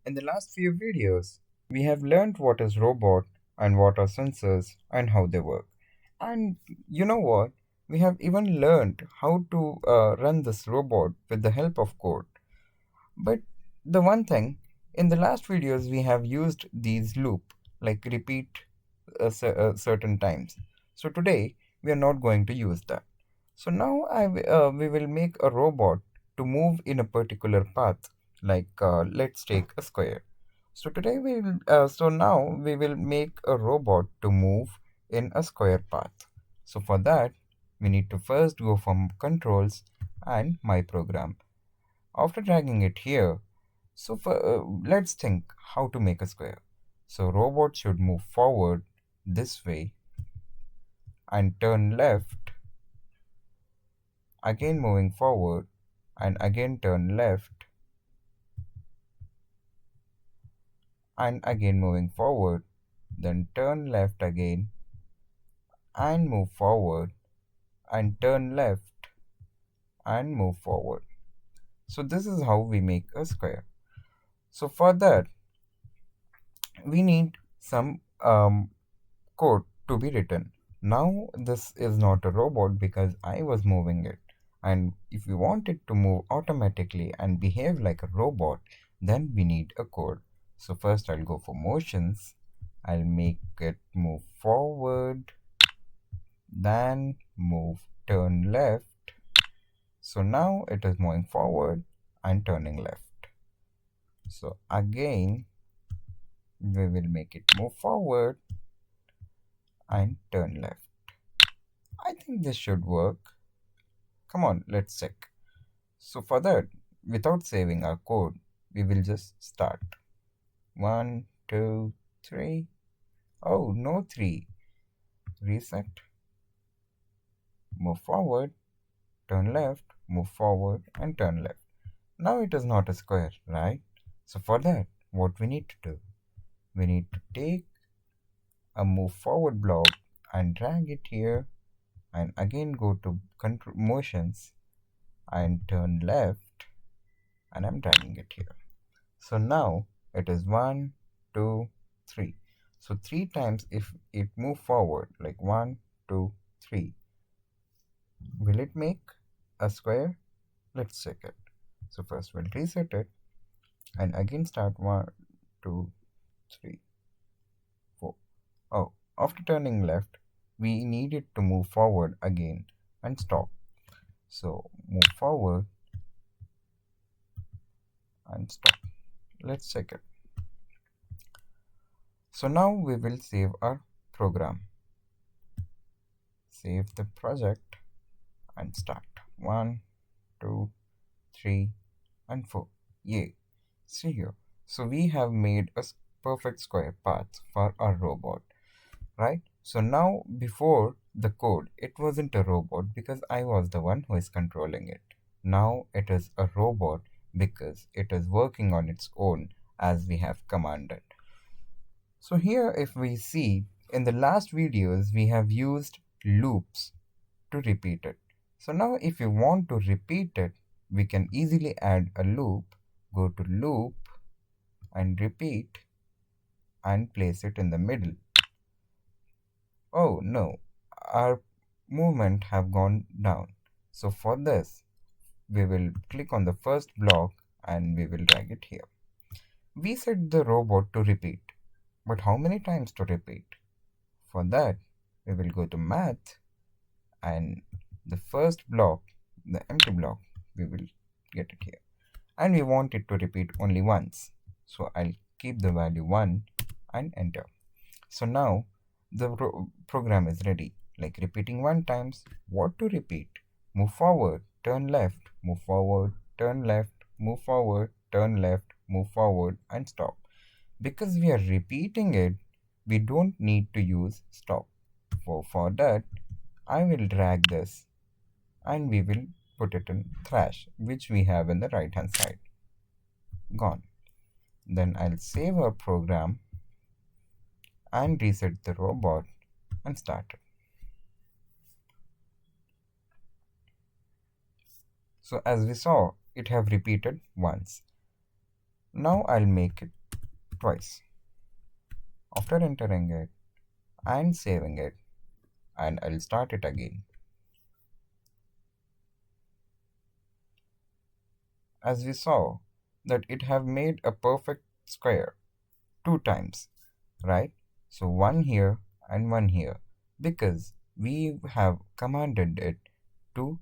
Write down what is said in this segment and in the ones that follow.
In the last few videos, we have learned what is robot and what are sensors and how they work. And you know what? We have even learned how to run this robot with the help of code. But the one thing, in the last videos, we have used these loop, like repeat certain times. So today, we are not going to use that. So now we will make a robot to move in a particular path, like let's take a square. So now we will make a robot to move in a square path. So for that, we need to first go from controls and my program. After dragging it here, let's think how to make a square. So robot should move forward this way and turn left, again moving forward and again turn left and again moving forward, then turn left again and move forward and turn left and move forward. So this is how we make a square. So for that, we need some code to be written. Now this is not a robot because I was moving it. And if we want it to move automatically and behave like a robot, then we need a code. So first I'll go for motions. I'll make it move forward, then move turn left. So now it is moving forward and turning left. So again we will make it move forward and turn left. I think this should work. Come on, let's check. So for that, without saving our code, we will just start. 1, 2, 3. Oh, no 3. Reset. Move forward, turn left, move forward, and turn left. Now it is not a square, right? So for that, what we need to do? We need to take a move forward block and drag it here and again go to control motions and turn left, and I'm dragging it here. So now it is 1, 2, 3. So 3 times if it move forward, like 1, 2, 3, will it make a square? Let's check it. So first we'll reset it and again start 1, 2, 3, 4. Oh, after turning left, we need it to move forward again and stop. So move forward and stop. Let's check it. So now we will save our program. Save the project and start. 1, 2, 3, and 4. Yay! See here. So we have made a perfect square path for our robot, right? So now before the code, it wasn't a robot because I was the one who is controlling it. Now it is a robot because it is working on its own as we have commanded. So here if we see in the last videos we have used loops to repeat it. So now if you want to repeat it, we can easily add a loop, go to loop and repeat and place it in the middle. Oh no, our movement have gone down. So for this, we will click on the first block and we will drag it here. We set the robot to repeat, but how many times to repeat? For that, we will go to math and the first block, the empty block, we will get it here. And we want it to repeat only once. So I'll keep the value 1 and enter. So now the program is ready, like repeating 1 times. What to repeat? Move forward, turn left, move forward, turn left, move forward, turn left, move forward, and stop. Because we are repeating it, we don't need to use stop. For that, I will drag this and we will put it in thrash, which we have in the right hand side. Gone. Then I'll save our program and reset the robot and start it. So as we saw, it have repeated once. Now I'll make it twice. After entering it and saving it, and I'll start it again. As we saw that it have made a perfect square two times, right? So one here and one here, because we have commanded it to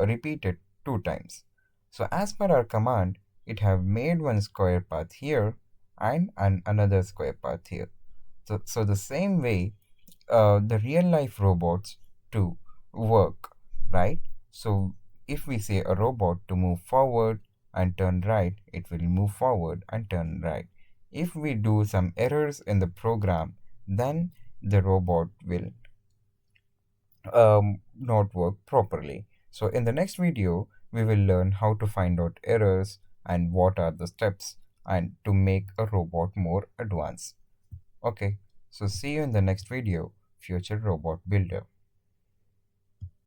repeat it two times. So as per our command, it have made one square path here and another square path here. So the same way the real life robots to work, right? So if we say a robot to move forward and turn right, it will move forward and turn right. If we do some errors in the program, then the robot will not work properly. So in the next video, we will learn how to find out errors and what are the steps and to make a robot more advanced. Okay, so see you in the next video, Future Robot Builder.